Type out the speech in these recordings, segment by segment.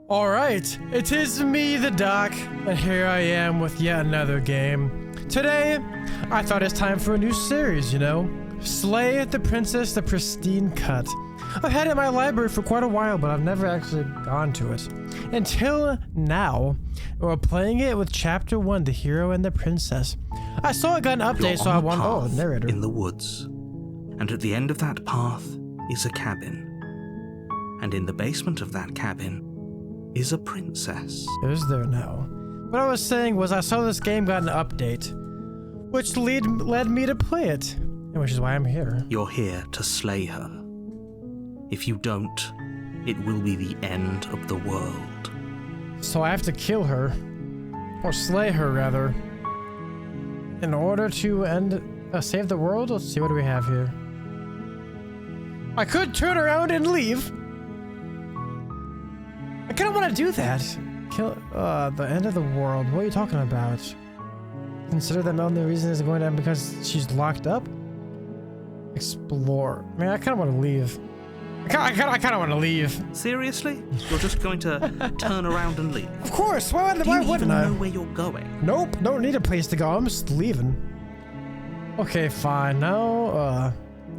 Alright, it is me, the Doc, and here I am with yet another game. Today, I thought it's time for a new series, you know? Slay the Princess, the Pristine Cut. I've had it in my library for quite a while, but I've never actually gone to it. Until now, we're playing it with Chapter 1, The Hero and the Princess. I saw it got an update, so I wanted... Oh, narrator. In the woods. And at the end of that path is a cabin. And in the basement of that cabin is a princess. Is there now? What I was saying was I saw this game got an update, which led me to play it, and which is why I'm here. You're here to slay her. If you don't, it will be the end of the world. So I have to kill her, or slay her rather, in order to save the world? Let's see, what do we have here? I could turn around and leave. I kind of want to do that. Kill the end of the world. What are you talking about? Consider that the only reason is going down because she's locked up? Explore. Man, I kind of want to leave. I kind of want to leave. Seriously? You're just going to turn around and leave? Of course. Why wouldn't I? Do you even know where you're going? Nope. Don't need a place to go. I'm just leaving. Okay, fine. Now,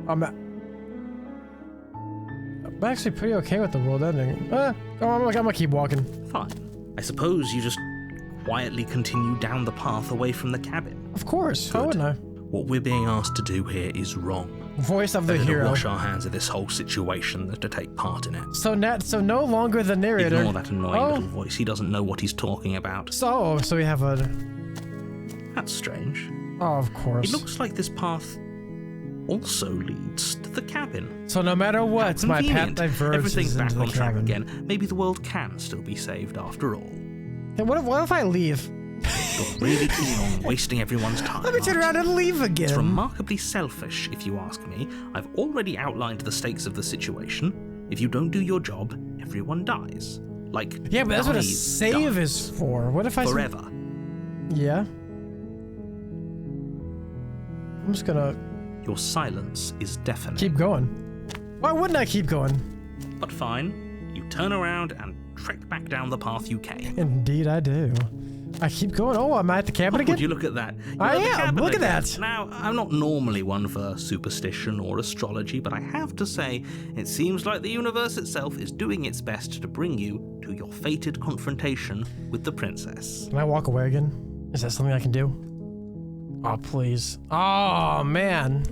I'm actually pretty okay with the world ending. I'm gonna keep walking. Fine. I suppose you just quietly continue down the path away from the cabin. Of course. How wouldn't I? What we're being asked to do here is wrong. Voice of the hero. To wash our hands of this whole situation, to take part in it. So no longer the narrator. Ignore that annoying little voice. He doesn't know what he's talking about. So we have a... That's strange. Oh, of course. It looks like this path also leads to the cabin. So no matter what, my path diverges Everything's back into on the track cabin. again. Maybe the world can still be saved after all. Hey, what if I leave? You're really keen on wasting everyone's time. Let me turn around and leave again. It's remarkably selfish, if you ask me. I've already outlined the stakes of the situation. If you don't do your job, everyone dies. Like, yeah, but that's what a save is for. What if I... Forever. Yeah? I'm just gonna... Your silence is deafening. Keep going. Why wouldn't I keep going? But fine. You turn around and trek back down the path you came. Indeed I do. I keep going. Oh, I'm at the cabin again? Would you look at that? I am. Look at that. Now, I'm not normally one for superstition or astrology, but I have to say, it seems like the universe itself is doing its best to bring you to your fated confrontation with the princess. Can I walk away again? Is that something I can do? Oh, please. Oh, man.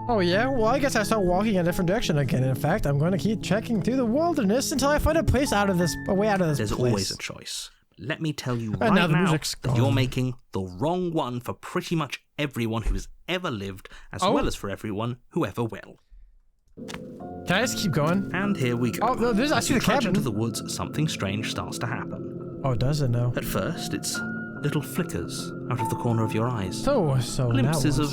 Oh, yeah? Well, I guess I start walking in a different direction again. In fact, I'm going to keep checking through the wilderness until I find a way out of this place. There's always a choice. Let me tell you now right the now music's that you're making the wrong one for pretty much everyone who's ever lived, as well as for everyone who ever will. Can I just keep going? And here we go. Oh, no, I see the cabin. Into the woods, something strange starts to happen. Oh, does it now? At first, it's little flickers out of the corner of your eyes. So glimpses of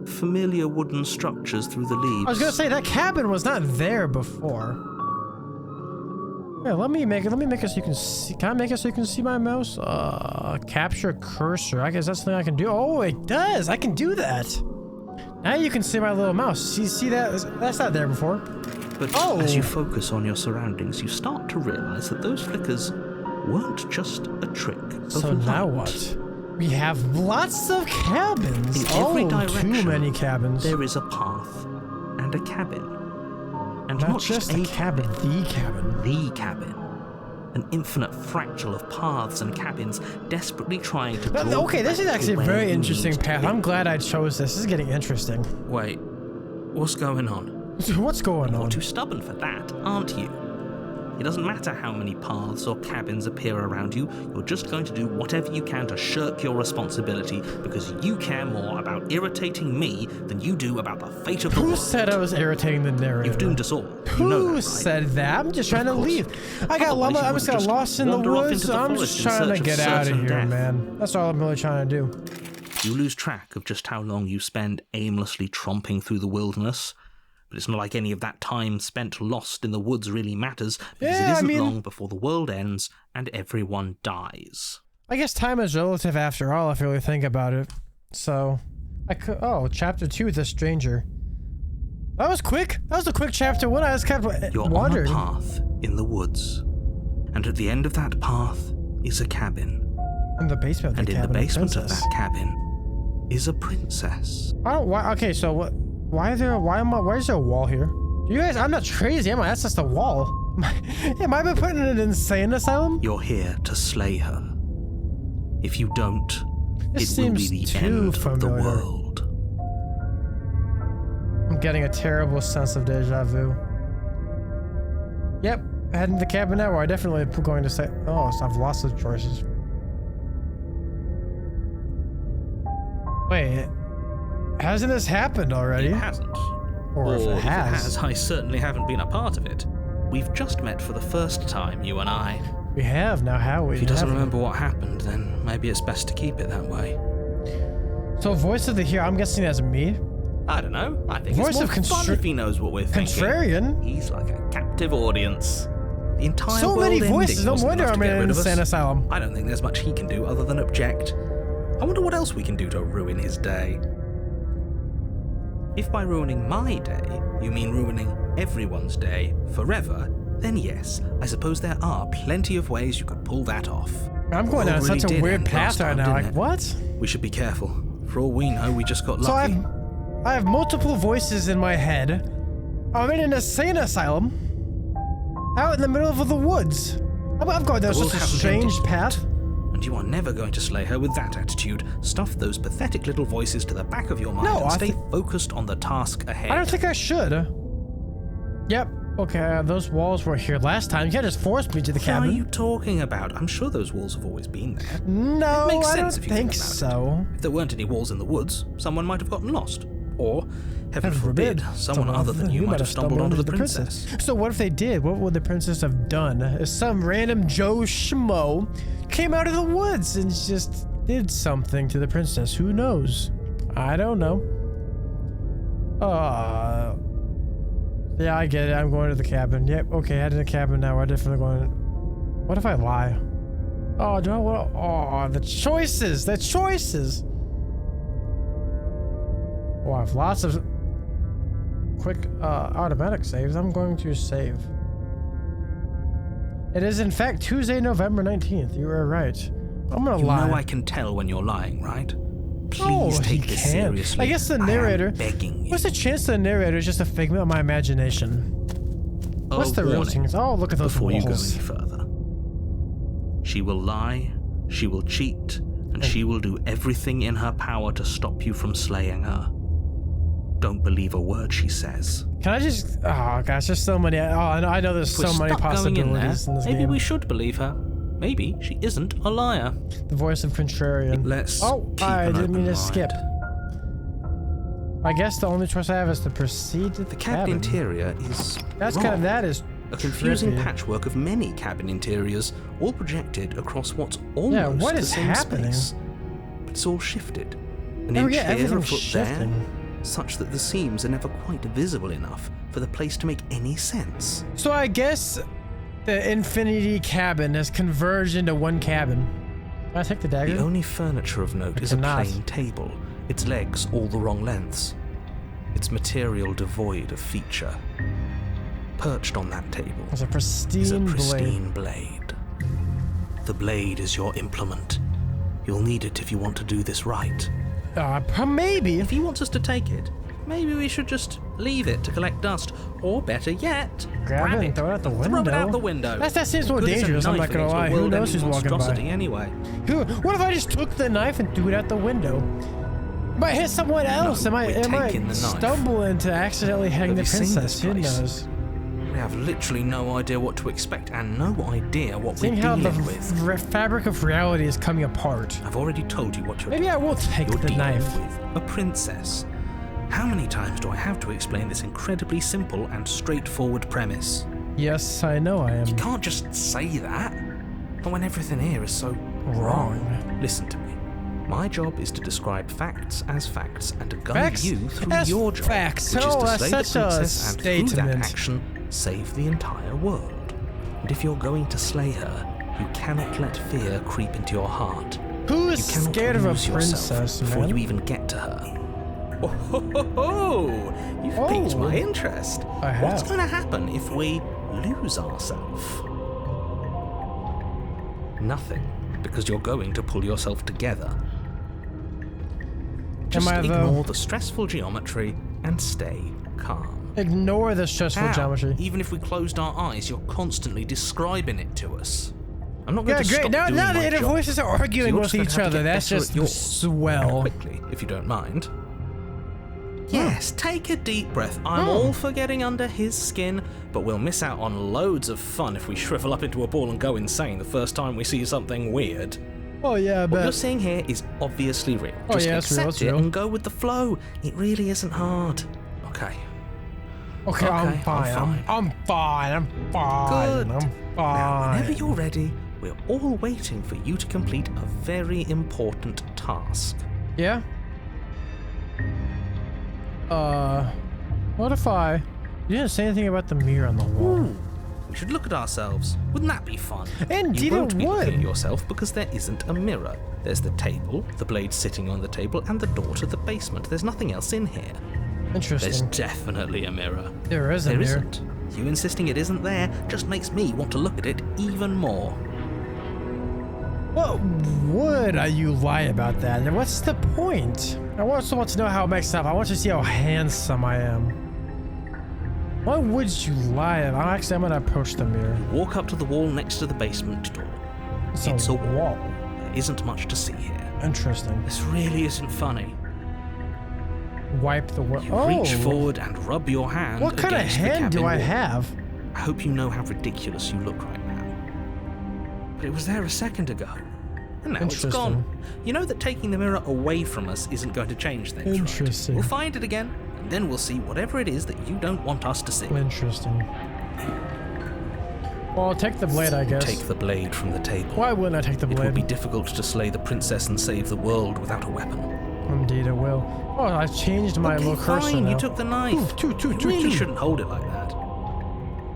familiar wooden structures through the leaves. I was gonna say that cabin was not there before. Yeah, let me make it so you can see. Can I make it so you can see my mouse? Capture cursor. I guess that's something I can do. Oh, it does. I can do that. Now you can see my little mouse. See that? That's not there before. But as you focus on your surroundings, you start to realize that those flickers weren't just a trick of So light. now what? We have lots of cabins. In every direction, too many cabins. There is a path and a cabin. And not just a cabin, the cabin. The cabin. An infinite fractal of paths and cabins desperately trying to draw okay, this is actually a very interesting path. I'm glad I chose this. This is getting interesting. Wait, what's going on? What's going on? You're too stubborn for that, aren't you? It doesn't matter how many paths or cabins appear around you, you're just going to do whatever you can to shirk your responsibility because you care more about irritating me than you do about the fate of the world. Who said I was irritating the narrator? You've doomed us all. Who you know that, right? said that? I'm just trying to leave. I got lost in the woods. I'm just trying to get out of here, man. That's all I'm really trying to do. You lose track of just how long you spend aimlessly tromping through the wilderness. But it's not like any of that time spent lost in the woods really matters, because it isn't long before the world ends and everyone dies. I guess time is relative after all, if you really think about it. So, chapter 2, The Stranger. That was quick. That was a quick chapter 1. I just kept wandering. You're on a path in the woods. And at the end of that path is a cabin. In the basement of the cabin. And in the basement of princess. that cabin is a princess. Okay, so what? Why is there a wall here? You guys, I'm not crazy, am I? That's just a wall. Am I been put in an insane asylum? You're here to slay her. If you don't, This it will be seems the too end of the familiar. world. I'm getting a terrible sense of deja vu. Yep, heading to the cabin now. I definitely going to say. Oh, so I've lost those choices. Wait, hasn't this happened already? It hasn't. Or if it if it has. has, I certainly haven't been a part of it. We've just met for the first time, you and I. We have now, have we? If he doesn't Haven't we? remember what happened, then maybe it's best to keep it that way. So, voice of the hero. I'm guessing that's me. I don't know. I think Voice it's more of fun if he knows what we're thinking. Contrarian. He's like a captive audience. The entire So world many ending voices. No wasn't wonder enough I'm to get in an rid of us. insane asylum. I don't think there's much he can do other than object. I wonder what else we can do to ruin his day. If by ruining my day, you mean ruining everyone's day forever, then yes, I suppose there are plenty of ways you could pull that off. I'm going down Really such a did weird end path last right time, now. didn't Like, it? what? We should be careful. For all we know, we just got So lucky. I have multiple voices in my head. I'm in an insane asylum. Out in the middle of the woods. I'm going down The world such a hasn't strange ended path. yet. And you are never going to slay her with that attitude. Stuff those pathetic little voices to the back of your mind No, and I stay thi- focused on the task ahead. I don't think I should. Yep. Okay, those walls were here last time. You can't just force me to the What are cabin. you talking about? I'm sure those walls have always been there. No, It makes I sense don't if you think think about so. If there weren't any walls in the woods, someone might have gotten lost. Or, heaven Heaven forbid, someone other than you might have stumbled onto the princess. So what if they did? What would the princess have done? If some random Joe Schmo came out of the woods and just did something to the princess? Who knows? I don't know. Yeah, I get it. I'm going to the cabin. Yep, okay, head to the cabin now. We're definitely going. What if I lie? Oh, do I want? Oh, the choices! The choices! Oh, I have lots of quick automatic saves. I'm going to save. It is in fact Tuesday, November 19th. You were right. I'm gonna You lie. know I can tell when you're lying, right? Oh, Please he take this can. seriously. I guess the am narrator. begging you. What's the chance the narrator is just a figment of my imagination? What's the real warning thing? Oh, look at those before you go walls. any further. She will lie, she will cheat, and she will do everything in her power to stop you from slaying her. Don't believe a word she says. Can I just? Oh gosh, there's so many. Oh, I know there's If we're so many stuck going in there, possibilities in this maybe game. we should believe her. Maybe she isn't a liar. The voice of Contrarian. Let's keep I an didn't mean open to skip. mind. I guess the only choice I have is to proceed to The cabin interior is That's wrong. kind of that is A confusing trippy. patchwork of many cabin interiors, all projected across what's almost Yeah, what the is same happening? space. But it's all shifted. An Oh, inch yeah, here, a everything's foot shifting. there, such that the seams are never quite visible enough for the place to make any sense. So I guess the infinity cabin has converged into one cabin. Can I take the dagger? The only furniture of note I is a cannot. plain table, its legs all the wrong lengths, its material devoid of feature. Perched on that table It's a is a pristine blade. pristine blade. The blade is your implement. You'll need it if you want to do this right. Maybe. If he wants us to take it, maybe we should just leave it to collect dust. Or better yet, Grab it and throw it out the Throw it window. out the window. That seems more Good as a dangerous, I'm knife not gonna against a lie. Who world-ending knows who's walking by? monstrosity anyway. What if I just took the knife and threw it out the window? Might hit someone else. No, I we're might taking the knife. stumble into accidentally hanging the Have you seen princess. this Who place? knows? We have literally no idea what to expect and no idea what Seeing we're how the dealing with. fabric of reality is coming apart. I've already told you what you're Maybe I will take You're the dealing knife. with a princess. How many times do I have to explain this incredibly simple and straightforward premise? Yes, I know I am. You can't just say that. But when everything here is so Wrong. Listen to me. My job is to describe facts as facts and to guide Facts you through as your job, facts. which is Oh, to that's slay the such a princess and through that statement. action save the entire world. And if you're going to slay her, you cannot let fear creep into your heart. Who You is cannot scared of a lose yourself princess, before man? you even get to her. Oh, ho, ho, ho. You've piqued Oh. my interest. I What's have. going to happen if we lose ourselves? Nothing, because you're going to pull yourself together. Just Am I, though? ignore the stressful geometry and stay calm. Ignore the stressful How? geometry. Even if we closed our eyes, you're constantly describing it to us. I'm not going Yeah, to great. stop Now doing the my inner job. voices are So arguing you're with just gonna each have to other. get That's better at just yours. swell. Quickly, if you don't mind. Yes, take a deep breath. I'm all for getting under his skin, but we'll miss out on loads of fun if we shrivel up into a ball and go insane the first time we see something weird. Oh yeah, What you're but seeing here is obviously real. Oh, Just yeah, it's real, accept it's it real. and go with the flow. It really isn't hard. Okay. okay, I'm fine. I'm fine. I'm fine. Good. I'm Now, whenever fine. you're ready, we're all waiting for you to complete a very important task. Yeah. What if you didn't say anything about the mirror on the wall? We should look at ourselves. Wouldn't that be fun? Indeed You won't it be looking at would. yourself because there isn't a mirror. There's the table, the blade sitting on the table, and the door to the basement. There's nothing else in here. There's Interesting. definitely a mirror. There is a There mirror. isn't. You insisting it isn't there just makes me want to look at it even more. What would you lie about that? And what's the point? I also want to know how it makes up. I want to see how handsome I am. Why would you lie about? I'm gonna approach the mirror. Walk up to the wall next to the basement door. It's a wall. There isn't much to see here. Interesting. This really isn't funny. Wipe the wall. You reach forward and rub your hand What kind of against the hand do cabin I wall. have? I hope you know how ridiculous you look right now. But it was there a second ago. And now it's Interesting. gone. You know that taking the mirror away from us isn't going to change things, Interesting. right? We'll find it again, and then we'll see whatever it is that you don't want us to see. Interesting. Well, I'll take the blade, I guess. Take the blade from the table. Why wouldn't I take the It blade? would be difficult to slay the princess and save the world without a weapon. Indeed, it will. Oh, I changed my Okay, little cursor fine, now. you took the knife. Two, You really shouldn't hold it like that.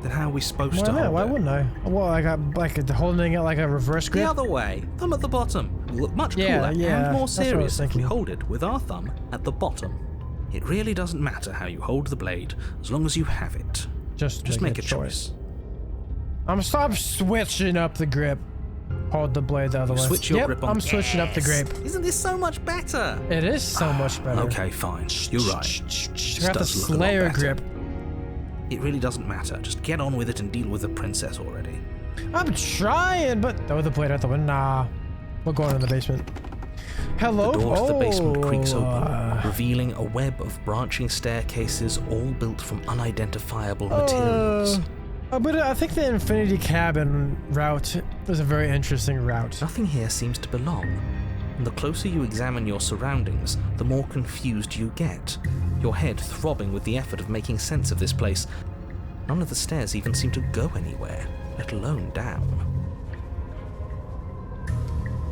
Then how are we supposed Why to not? hold Why it? wouldn't I? Well, I got like holding it like a reverse The grip. other way, thumb at the bottom. Will look much Yeah, cooler yeah, and more that's what I was serious if we thinking. hold it with our thumb at the bottom. It really doesn't matter how you hold the blade, as long as you have it. Just Make a choice. I'm switching up the grip. Hold the blade the other way. Switch your Yep, grip on. I'm switching up the Yes! grip. Isn't this so much better? It is so much better. Okay, fine. You're right. I got the does look a lot Slayer better. grip. It really doesn't matter. Just get on with it and deal with the princess already. I'm trying, but throw the blade out the window. Nah, we're going in the basement. Hello. The door to the basement creaks open, Oh, revealing a web of branching staircases, all built from unidentifiable materials. But I think the Infinity Cabin route is a very interesting route. Nothing here seems to belong. And the closer you examine your surroundings, the more confused you get. Your head throbbing with the effort of making sense of this place. None of the stairs even seem to go anywhere, let alone down.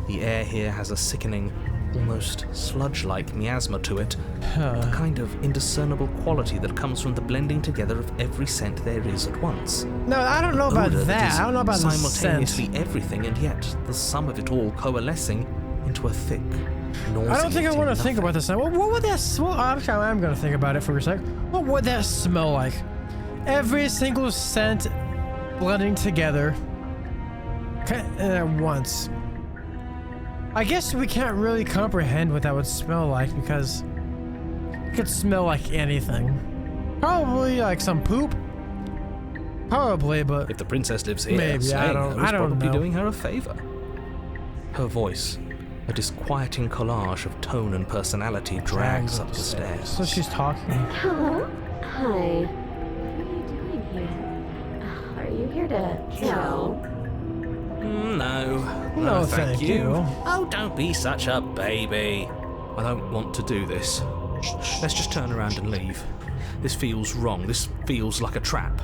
The air here has a sickening, almost sludge-like miasma to it, a kind of indiscernible quality that comes from the blending together of every scent there is at once. No, I don't know about Odor that. is I don't know about the scent. simultaneously everything, and yet the sum of it all coalescing into a thick, nauseating I don't think I want to think nothing. about this now. What would that smell? I'm going to think about it for a sec. What would that smell like? Every single scent blending together at once. I guess we can't really comprehend what that would smell like because it could smell like anything. Probably like some poop. Probably, but If the princess lives here, Maybe, I saying don't- her is I don't probably know. doing her a favor. Her voice, a disquieting collage of tone and personality, drags up the stairs. So she's talking. Hello? Hi. What are you doing here? Are you here to tell? No, thank you. Oh, don't be such a baby. I don't want to do this. Let's just turn around and leave. This feels wrong. This feels like a trap.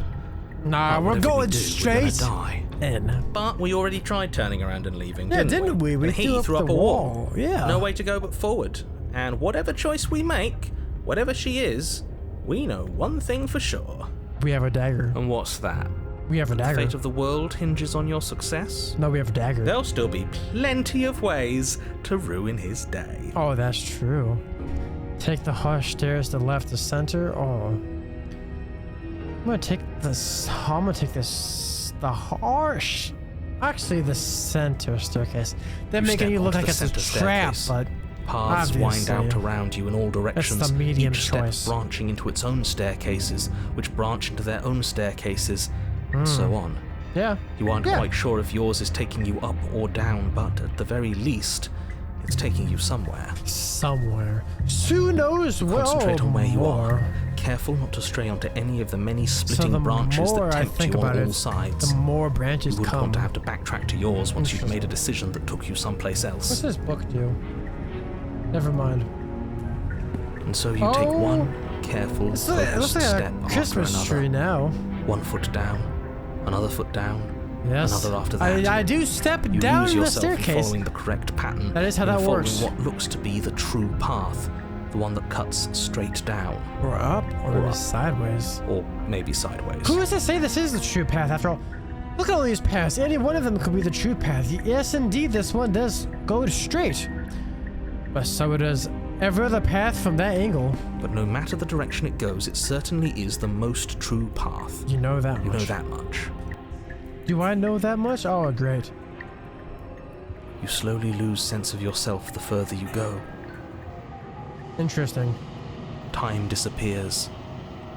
Nah, But we're whatever going we do, straight We're gonna die. in. But we already tried turning around and leaving, Yeah, didn't didn't we? We And he threw threw up up the a wall. Yeah. No way to go but forward. And whatever choice we make, whatever she is, we know one thing for sure. We have a dagger. And what's that? We have a The dagger. fate of the world hinges on your success? No, we have a dagger. There'll still be plenty of ways to ruin his day. Oh, that's true. Take the harsh stairs to the left to center. Oh. I'm gonna take this. The harsh. Actually, the center staircase. They're You making step you look onto like the it's a center trap, staircase. but Paths wind obviously, out around you in all directions, the medium each step choice. branching into its own staircases, which branch into their own staircases, and so on. yeah. You aren't Yeah. quite sure if yours is taking you up or down, but at the very least, it's taking you somewhere. Somewhere. Who knows where? Concentrate on where you more. are. Careful not to stray onto any of the many So splitting the branches more that I tempt think you about on it, all sides. the more branches You wouldn't come. want to have to backtrack to yours once you've made a decision that took you someplace What's else. this book do? Never mind. And so you take one careful, It looks focused like step a after Christmas another. tree now. 1 foot down, another foot down, Yes. another after that. I do step You down lose the yourself in staircase. following the correct pattern. That is how in that following works. what looks to be the true path, the one that cuts straight down, Or up, or maybe up. sideways. or maybe sideways. Who is to say this is the true path after all? Look at all these paths. Any one of them could be the true path. Yes, indeed, this one does go straight. But so does every other path from that angle. But no matter the direction it goes, it certainly is the most true path. You know that You much. know that much. Do I know that much? Oh, great. You slowly lose sense of yourself the further you go. Interesting. Time disappears,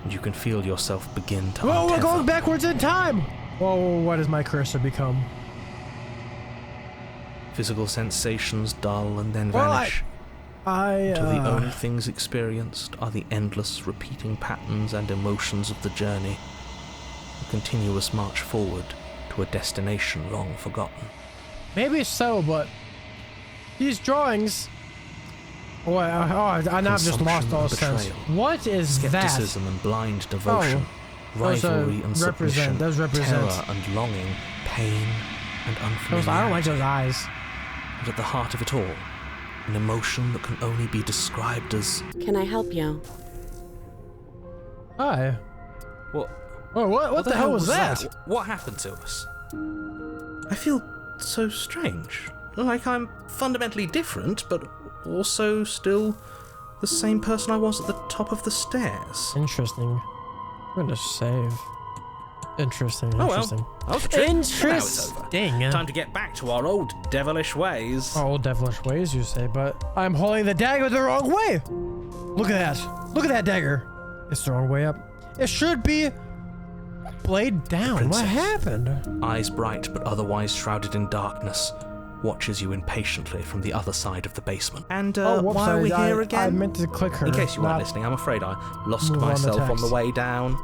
and you can feel yourself begin to Whoa, we're untether. going backwards in time! Whoa, what does my cursor become? Physical sensations dull and then Well, vanish. Until the I only things experienced are the endless repeating patterns and emotions of the journey. A continuous march forward to a destination long forgotten. maybe so, but these drawings. Oh, I now I've just lost all Consumption and sense. betrayal. What is Skepticism and blind devotion, those, rivalry and submission, those represent- terror and longing, pain and that? unfamiliarity. I don't like those eyes. And at the heart of it all, an emotion that can only be described as... Can I help you? Hi. What? Oh, what the hell was that? What happened to us? I feel so strange. Like I'm fundamentally different, but also still the same person I was at the top of the stairs. Interesting. I'm gonna save. Interesting. Oh Interesting. well, that was a trick. Now it's over. Interesting. Time to get back to our old devilish ways. Old devilish ways, you say, but I'm holding the dagger the wrong way. Look at that. Look at that dagger. It's the wrong way up. It should be blade down. What Princess. happened? Eyes bright but otherwise shrouded in darkness, watches you impatiently from the other side of the basement. And Whoops, why are we here I again? meant to click her. In case you weren't not- listening, I'm afraid I lost move on the myself on the text. way down.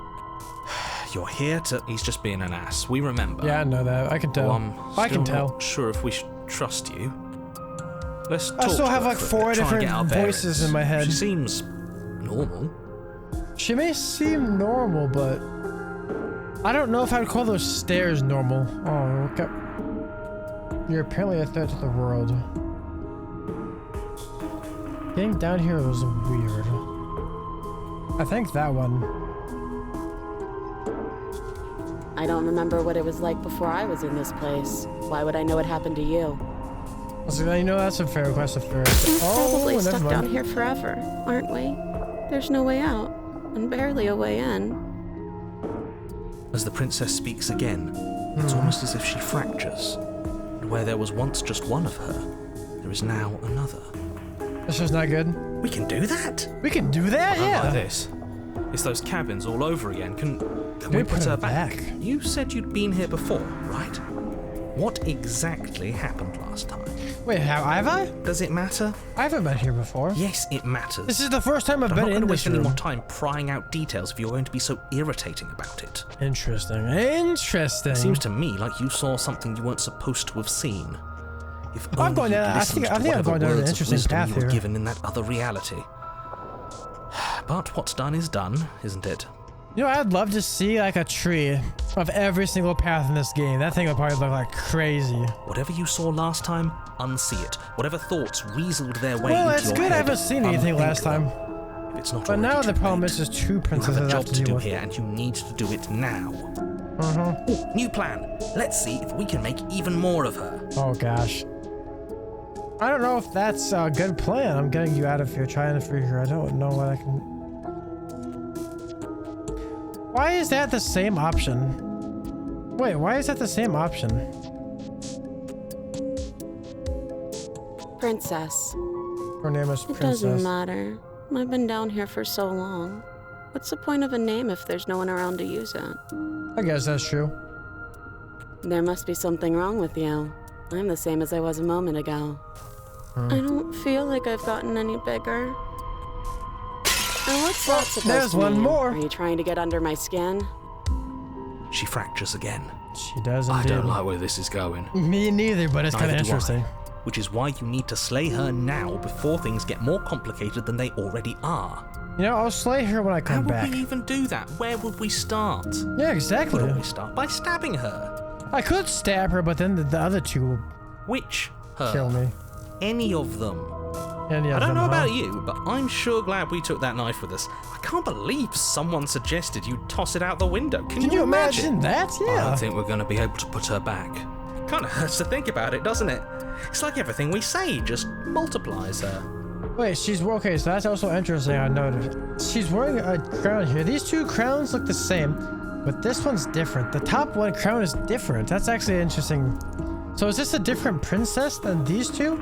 You're here to... He's just being an ass. We remember. Yeah, I know that. I can tell. Well, I'm I can still tell. not sure if we should trust you. Let's talk I still to have her like for a 4 bit, try and different get our voices bearings. in my head. She seems normal. She may seem normal, but I don't know if I would call those stairs normal. Oh, okay. You're apparently a threat to the world. Getting down here was weird. I think that one. I don't remember what it was like before I was in this place. Why would I know what happened to you? So, you know, that's a fair question first. Probably never stuck mind. down here forever, aren't we? There's no way out, and barely a way in. As the princess speaks again, it's almost as if she fractures. And where there was once just one of her, there is now another. This is not good. We can do that? We can do that, I don't like yeah. this. It's those cabins all over again. Can We we put put her her back? back. You said you'd been here before, right? What exactly happened last time? Wait, have I? Does it matter? I haven't been here before. Yes, it matters. This is the first time I've I'm been not in going to this waste any room. more time prying out details if you're going to be so irritating about it. Interesting. Interesting. It seems to me like you saw something you weren't supposed to have seen. If I'm only going you'd down- I listened think- I to think I'm whatever going down an words of interesting wisdom path you were here. given in that other reality. But what's done is done, isn't it? You know, I'd love to see like a tree of every single path in this game. That thing would probably look like crazy. Whatever you saw last time, unsee it. Whatever thoughts weaseled their way Well, into it's your good head, I haven't seen anything unthink last time. them. If it's not But already now the too problem late, is there's 2 you princesses have a I job have to deal do with. here, and you need to do it now. Uh-huh. Ooh, new plan. Let's see if we can make even more of her. Oh gosh. I don't know if that's a good plan. I'm getting you out of here, trying to figure. I don't know what I can. Why is that the same option? Wait, why is that the same option? Princess. Her name is It Princess. doesn't matter. I've been down here for so long. What's the point of a name if there's no one around to use it? I guess that's true. There must be something wrong with you. I'm the same as I was a moment ago. I don't feel like I've gotten any bigger. And what's that supposed There's to one mean? more. Are you trying to get under my skin? She fractures again. She does I indeed. don't like where this is going. Me neither, but it's kind of Neither do I. interesting. Which is why you need to slay her now before things get more complicated than they already are. You know, I'll slay her when I How come would back. we even do that? Where would we start? Yeah, exactly. Would we start by stabbing her? I could stab her, but then the other two will Which her? kill me. Any of them? Any of I don't them, know huh? about you, but I'm sure glad we took that knife with us. I can't believe someone suggested you toss it out the window. Can you imagine that? I Yeah. don't think we're going to be able to put her back. Kind of hurts to think about it, doesn't it? It's like everything we say just multiplies her. Wait, she's okay. So that's also interesting. I noticed she's wearing a crown here. These two crowns look the same, but this one's different. The top one crown is different. That's actually interesting. So is this a different princess than these two?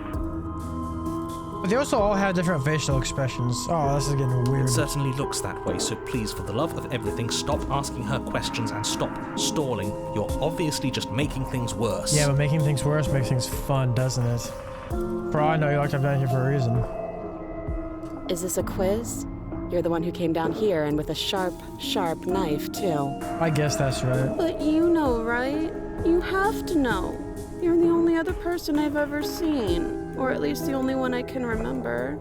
But they also all have different facial expressions. Oh, this is getting weird. It certainly looks that way, so please, for the love of everything, stop asking her questions and stop stalling. You're obviously just making things worse. Yeah, but making things worse makes things fun, doesn't it? For all I know, you locked up down here for a reason. Is this a quiz? You're the one who came down here and with a sharp, sharp knife, too. I guess that's right. But you know, right? You have to know. You're the only other person I've ever seen. Or at least the only one I can remember.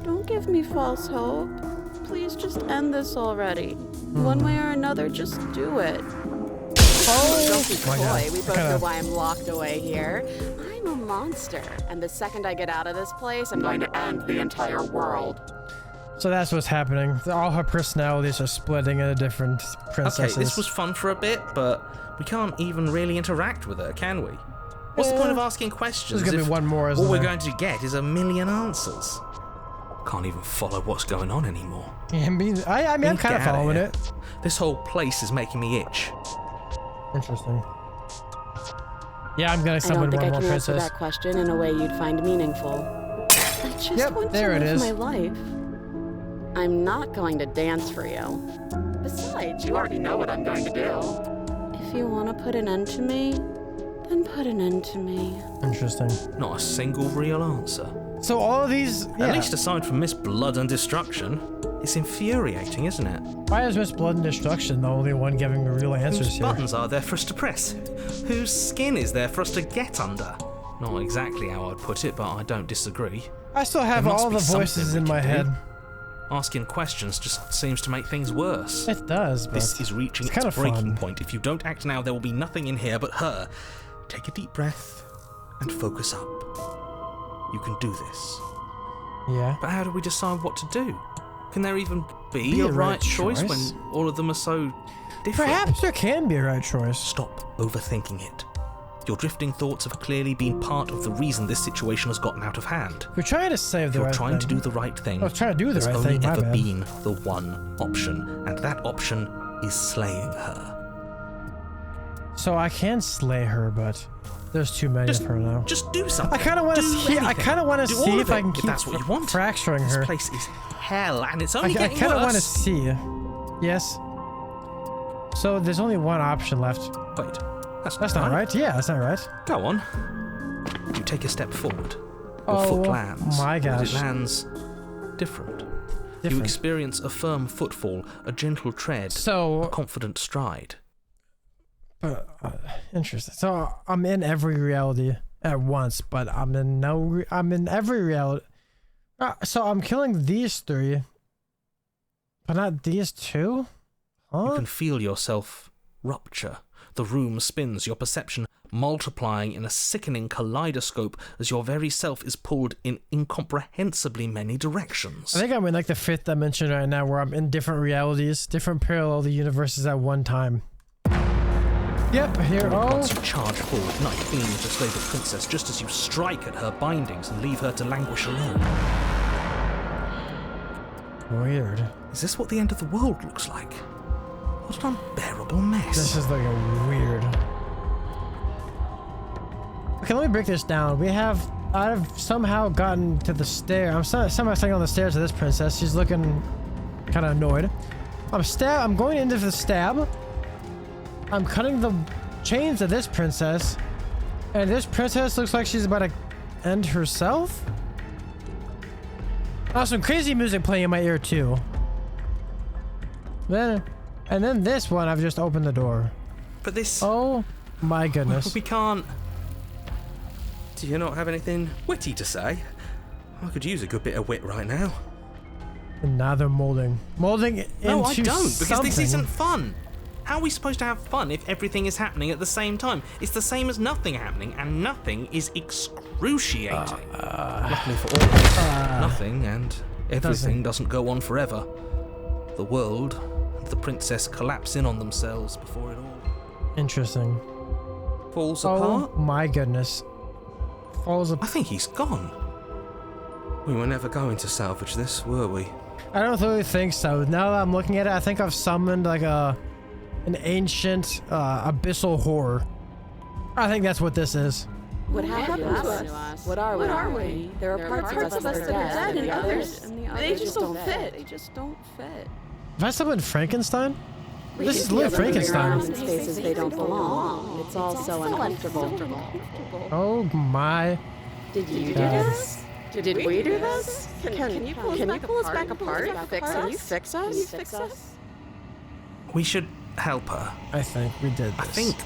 Don't give me false hope. Please just end this already. One way or another, just do it. Oh Don't be my God. coy. We both Kinda- know why I'm locked away here. I'm a monster. And the second I get out of this place, I'm going to end the entire world. So that's what's happening. All her personalities are splitting into different princesses. Okay, this was fun for a bit, but we can't even really interact with her, can we? What's the point of asking questions There's gonna be if one more, isn't all we're there? going to get is a million answers? Can't even follow what's going on anymore. Yeah, I mean, I'm Get kind of outta following here. it. This whole place is making me itch. Interesting. Yeah, I'm gonna I summon don't think one I more can answer princess. that question in a way you'd find meaningful. I just Yep, want there to it live is. my life. I'm not going to dance for you. Besides, you already know what I'm going to do. If you want to put an end to me, then put an end to me. Interesting. Not a single real answer. So all of these, yeah. At least aside from Miss Blood and Destruction, it's infuriating, isn't it? Why is Miss Blood and Destruction the only one giving the real answers Whose here? buttons are there for us to press? Whose skin is there for us to get under? Not exactly how I'd put it, but I don't disagree. I still have There must all be the voices something in we my can head. do. Asking questions just seems to make things worse. It does, but This is reaching it's its kind of breaking fun. point. If you don't act now, there will be nothing in here but her. Take a deep breath and focus up. You can do this. Yeah. But how do we decide what to do? Can there even be Be a a right right choice choice? when all of them are so different? Perhaps there can be a right choice. Stop overthinking it. Your drifting thoughts have clearly been part of the reason this situation has gotten out of hand. We're trying to save If the you're right trying thing. to do the right thing, I was trying to do the there's right only thing, my ever bad. been the one option, and that option is slaying her. So I can slay her, but there's too many Just- of her now. Just do something. I kind of want to Do see. I anything. kind of want to Do see all if of I it, can if keep that's what you want. fracturing This her. place is hell, and it's I only getting kind of want to worse. see. Yes. So there's only one option left. Wait, That's not right. Yeah, that's not right. Go on. You take a step forward. Your Oh, foot lands. my but gosh. it lands different. You Different. experience a firm footfall, a gentle tread, a So, confident stride. interesting. So I'm in every reality at once, but I'm in every reality. So I'm killing these three, but not these two? You Huh? can feel yourself rupture. The room spins, your perception multiplying in a sickening kaleidoscope as your very self is pulled in incomprehensibly many directions. I think I'm in like the 5th dimension right now where I'm in different realities, different parallel universes at one time. Yep, here. Oh, Once you charge forward, knife aiming to slay the princess just as you strike at her bindings and leave her to languish alone. weird. Is this what the end of the world looks like? What an unbearable mess. This is like a weird. Okay, let me break this down. We have I've somehow gotten to the stair. I'm somehow standing on the stairs of this princess. She's looking kind of annoyed. I'm going into the stab. I'm cutting the chains of this princess. And this princess looks like she's about to end herself. Oh, some crazy music playing in my ear too. And then this one, I've just opened the door. But this... Oh my goodness. We can't... Do you not have anything witty to say? I could use a good bit of wit right now. And now they're molding. Molding into No, I don't, because something. this isn't fun. How are we supposed to have fun if everything is happening at the same time? It's the same as nothing happening, and nothing is excruciating. Luckily for all of us, nothing and everything doesn't go on forever. The world and the princess collapse in on themselves before it all Interesting. falls apart. Oh my goodness. Falls I apart. think he's gone. We were never going to salvage this, were we? I don't really think so. Now that I'm looking at it, I think I've summoned like an ancient abyssal horror. I think that's what this is. What happened to us? What are we? There are parts of us that are dead and others, they just don't fit. They just don't fit. Have I summoned Frankenstein? This is literally Frankenstein. In spaces they don't belong. It's all so uncomfortable. Oh my. Did you do this? Did we do this? Can you pull us back apart? Can you fix us? We should help her. I think we did this. I think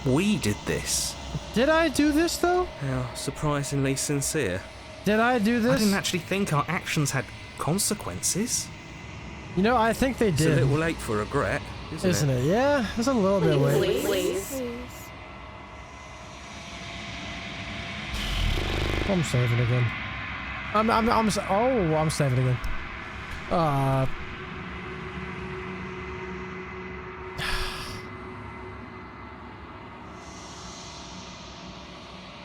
we did this. Did I do this though? How surprisingly sincere. Did I do I this? didn't actually think our actions had consequences. You know, I think they It's a did. little late for regret, Isn't it? Yeah, it's a little bit late. Please. I'm saving again. I'm saving again.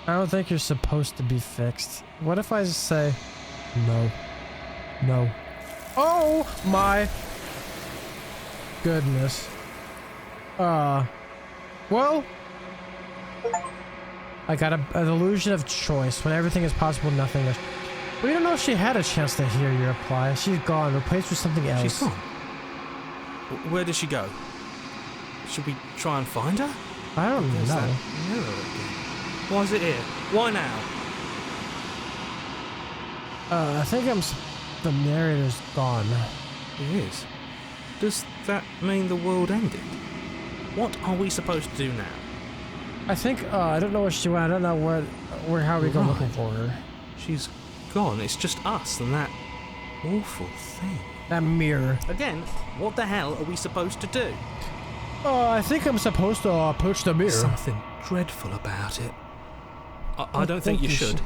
I don't think you're supposed to be fixed. What if I just say no? No. Oh my goodness. Well, I got an illusion of choice. When everything is possible, nothing is. We don't know if she had a chance to hear your reply. She's gone, replaced with something else. She's gone. Where did she go? Should we try and find her? I don't There's know. that mirror again. Why is it here? Why now? I think the narrator's gone. It is. Does that mean the world ended? What are we supposed to do now? I think, I don't know where she went. I don't know how we go Right. looking for her. She's gone. It's just us and that awful thing. That mirror. Again, what the hell are we supposed to do? I think I'm supposed to approach the mirror. Something dreadful about it. I don't think you should.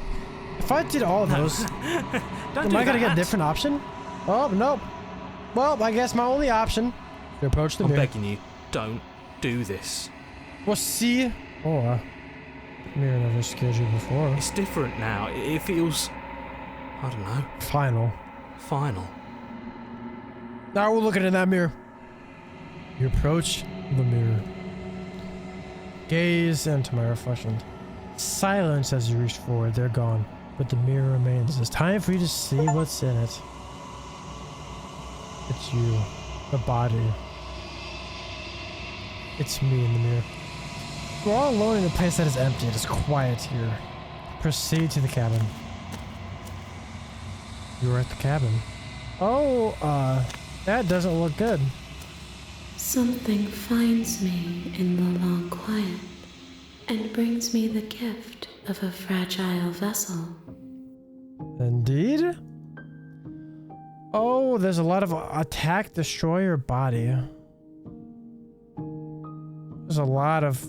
If I did all those, Don't am do I gonna get a that. different option? Oh, nope. Well, I guess my only option to approach the I'm mirror. begging you, don't do this. Well, see? Oh, mirror never scared you before. It's different now. It feels, I don't know, Final. final. Now we're looking in that mirror. You approach the mirror. Gaze into my reflection. Silence as you reach forward. They're gone, but the mirror remains. It's time for you to see what's in it. It's you, the body. It's me in the mirror. We're all alone in a place that is empty. It is quiet here. Proceed to the cabin. You're at the cabin. Oh, that doesn't look good. Something finds me in the long quiet and brings me the gift of a fragile vessel. Indeed? Oh, there's a lot of attack, destroy your body. There's a lot of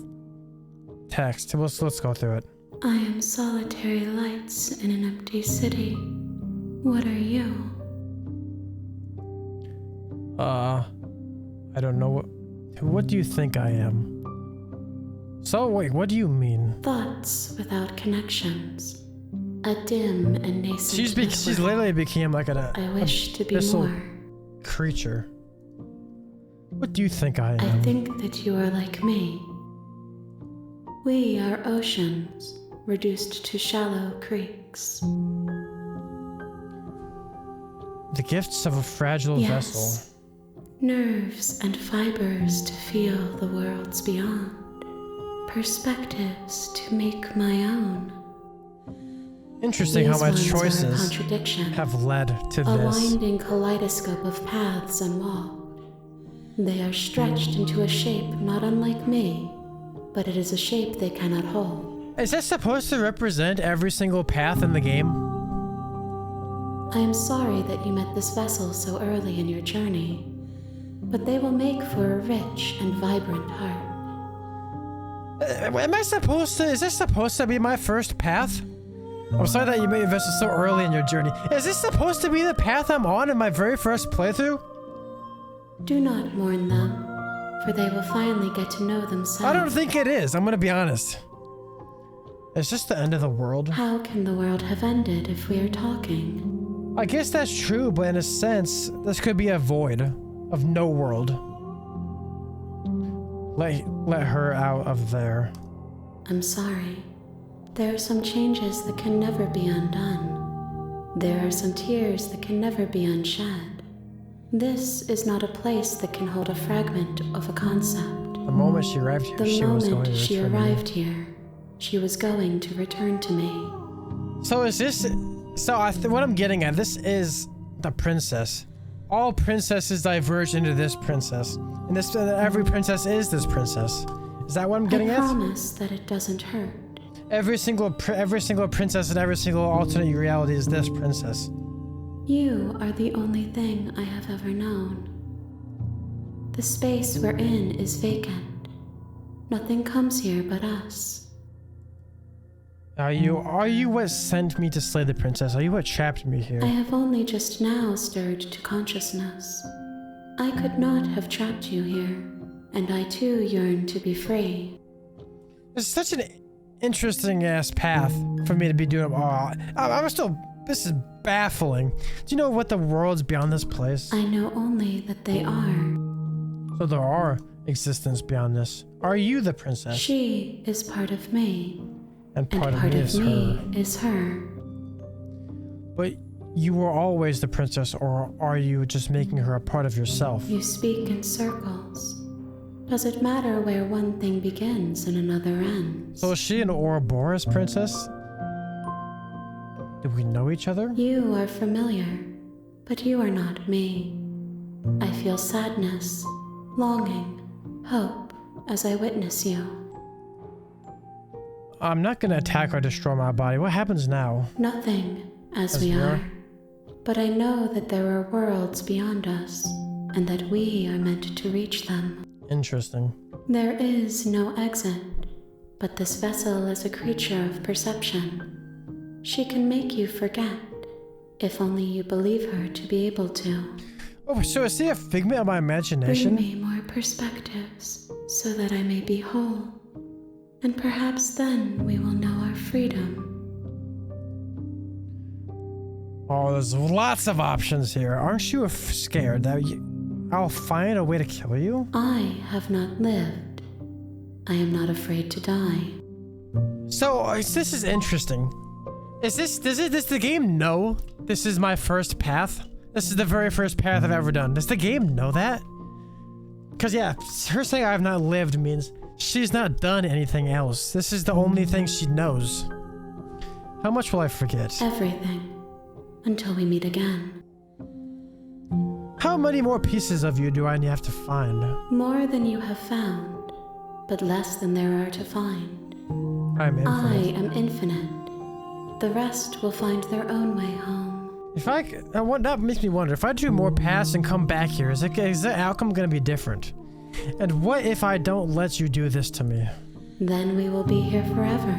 text. Let's go through it. I am solitary lights in an empty city. What are you? I don't know what do you think I am? So wait, what do you mean? Thoughts without connections. A dim and nascent She's network. literally became like I wish to be abyssal more. creature. What do you think I am? I think that you are like me. We are oceans, reduced to shallow creeks. The gifts of a fragile vessel. Yes, nerves and fibers to feel the worlds beyond, perspectives to make my own. Interesting how These my ones are a choices contradiction, have led to a this. winding kaleidoscope of paths and walks. They are stretched into a shape not unlike me, but it is a shape they cannot hold. Is this supposed to represent every single path in the game? I am sorry that you met this vessel so early in your journey, but they will make for a rich and vibrant heart. Am I supposed to? Is this supposed to be my first path? I'm sorry that you made a vessel so early in your journey. Is this supposed to be the path I'm on in my very first playthrough? Do not mourn them, for they will finally get to know themselves. I don't think it is. I'm gonna be honest. Is this the end of the world? How can the world have ended if we are talking? I guess that's true, but in a sense, this could be a void of no world. Let her out of there. I'm sorry. There are some changes that can never be undone. There are some tears that can never be unshed. This is not a place that can hold a fragment of a concept. The moment she arrived here, she was going to she return to me. arrived here, she was going to return to me. So is this... So what I'm getting at, this is the princess. All princesses diverge into this princess. And every princess is this princess. Is that what I'm getting I at? promise that it doesn't hurt. Every single princess in every single alternate reality is this princess. You are the only thing I have ever known. The space we're in is vacant. Nothing comes here but us. Are you what sent me to slay the princess? Are you what trapped me here? I have only just now stirred to consciousness. I could not have trapped you here, and I too yearn to be free. It's such an interesting ass path for me to be doing. I'm still. This is baffling. Do you know what the world's beyond this place? I know only that they are. So there are existence beyond this. Are you the princess? She is part of me, And and part of me is her. is her. But you were always the princess, or are you just making her a part of yourself? You speak in circles. Does it matter where one thing begins and another ends? So is she an Ouroboros princess? Do we know each other? You are familiar, but you are not me. I feel sadness, longing, hope as I witness you. I'm not gonna attack or destroy my body. What happens now? Nothing, as we are. But I know that there are worlds beyond us, and that we are meant to reach them. Interesting. There is no exit, but this vessel is a creature of perception. She can make you forget, if only you believe her to be able to. Oh, so is she a figment of my imagination? Bring me more perspectives, so that I may be whole. And perhaps then we will know our freedom. Oh, there's lots of options here. Aren't you scared that I'll find a way to kill you? I have not lived. I am not afraid to die. So, this is interesting. Does the game know this is my first path? This is the very first path I've ever done. Does the game know that? Because yeah, her saying I have not lived means she's not done anything else. This is the only thing she knows. How much will I forget? Everything. Until we meet again. How many more pieces of you do I have to find? More than you have found, but less than there are to find. I'm I infinite. am infinite. The rest will find their own way home. That makes me wonder, if I do more paths and come back here, is the outcome gonna be different? And what if I don't let you do this to me? Then we will be here forever,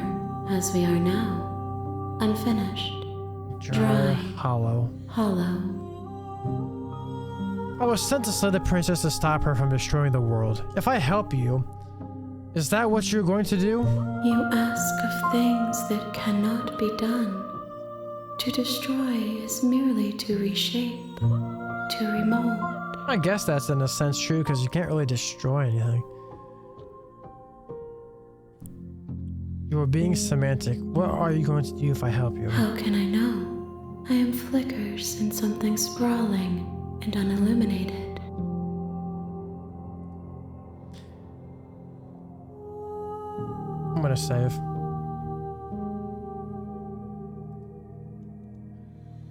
as we are now. Unfinished. Dry. Hollow. Hollow. I was sent to slay the princess to stop her from destroying the world. If I help you, is that what you're going to do? You ask of things that cannot be done. To destroy is merely to reshape, to remold. I guess that's in a sense true, because you can't really destroy anything. You are being semantic. What are you going to do if I help you? How can I know? I am flickers in something sprawling and unilluminated. I'm gonna save.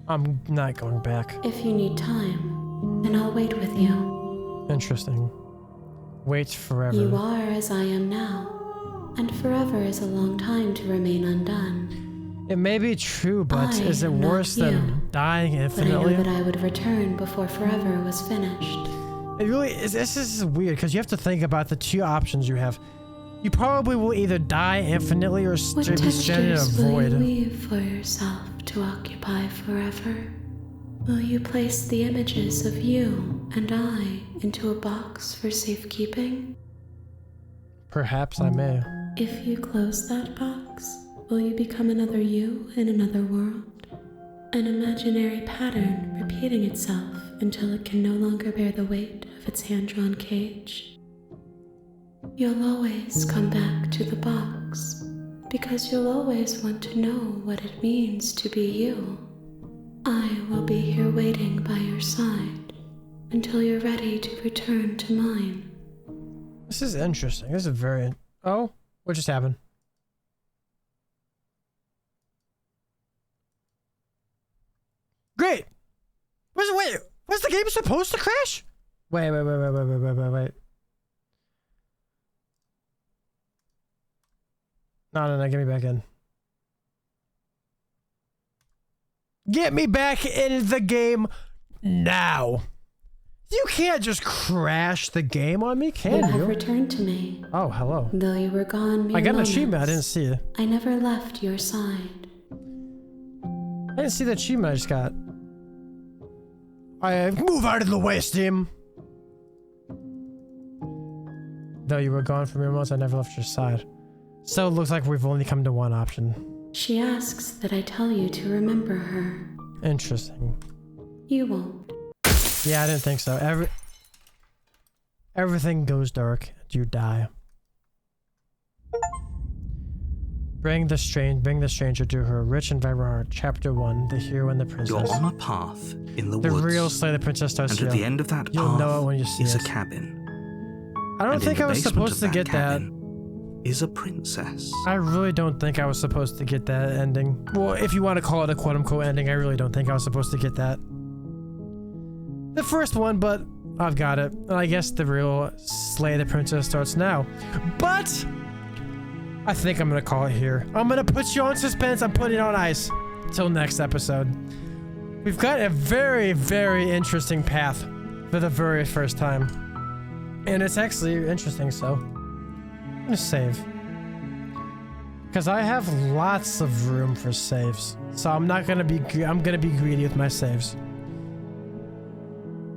I'm not going back. If you need time, then I'll wait with you. Interesting. Wait forever. You are as I am now, and forever is a long time to remain undone. It may be true, but I is it am not worse than you, dying But I infinitely? know that I would return before forever was finished. It really is. This is weird because you have to think about the two options you have. You probably will either die infinitely or What be stranded in a textures will you void. weave for yourself to occupy forever? Will you place the images of you and I into a box for safekeeping? Perhaps I may. If you close that box, will you become another you in another world? An imaginary pattern repeating itself until it can no longer bear the weight of its hand-drawn cage? You'll always come back to the box, because you'll always want to know what it means to be you. I will be here waiting by your side until you're ready to return to mine. This is interesting. This is very... Oh? What just happened? Great! Wait, was the game supposed to crash? Wait. No, get me back in. Get me back in the game now. You can't just crash the game on me, You can have you? returned to me. Oh, hello. Though you were gone mere I got an moments, achievement. I didn't see it. I never left your side. I didn't see the achievement I just got. I move out of the way, Steam. Though you were gone for mere moments, I never left your side. So it looks like we've only come to one option. She asks that I tell you to remember her. Interesting. You won't. Yeah, I didn't think so. Everything goes dark. You die. Bring the stranger to her rich and vibrant heart. Chapter 1: The Hero and the Princess. You're on a path in the The woods. real Slay the Princess starts and at here. the end of that You'll path know it when you see is it. a cabin. I don't And think in I the was basement supposed of to get that. cabin is a princess. I really don't think I was supposed to get that ending. Well, if you want to call it a quote-unquote ending, I really don't think I was supposed to get that. The first one, but I've got it. And I guess the real Slay the Princess starts now. But I think I'm going to call it here. I'm going to put you on suspense. I'm putting it on ice. Till next episode. We've got a very, very interesting path for the very first time. And it's actually interesting, so I'm gonna save. Because I have lots of room for saves. So I'm not gonna be I'm gonna be greedy with my saves.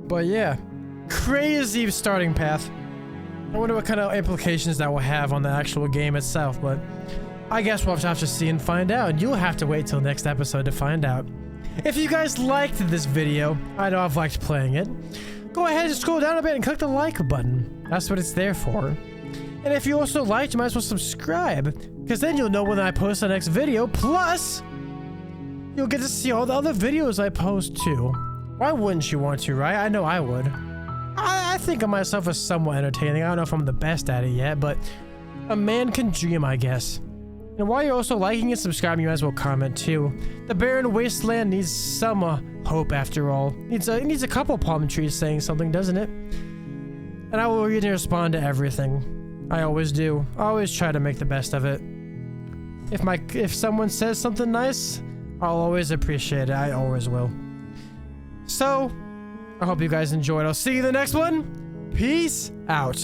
But yeah. Crazy starting path. I wonder what kind of implications that will have on the actual game itself, but I guess we'll have to see and find out. You'll have to wait till next episode to find out. If you guys liked this video, I know I've liked playing it, go ahead and scroll down a bit and click the like button. That's what it's there for. And if you also liked, you might as well subscribe, because then you'll know when I post the next video, plus you'll get to see all the other videos I post too. Why wouldn't you want to, right? I know I would. I think of myself as somewhat entertaining. I don't know if I'm the best at it yet, but a man can dream, I guess. And while you're also liking and subscribing, you might as well comment too. The barren wasteland needs some hope after all. It needs a couple palm trees saying something, doesn't it? And I will read and respond to everything. I always do. I always try to make the best of it. If someone says something nice, I'll always appreciate it. I always will. So, I hope you guys enjoyed. I'll see you in the next one. Peace out.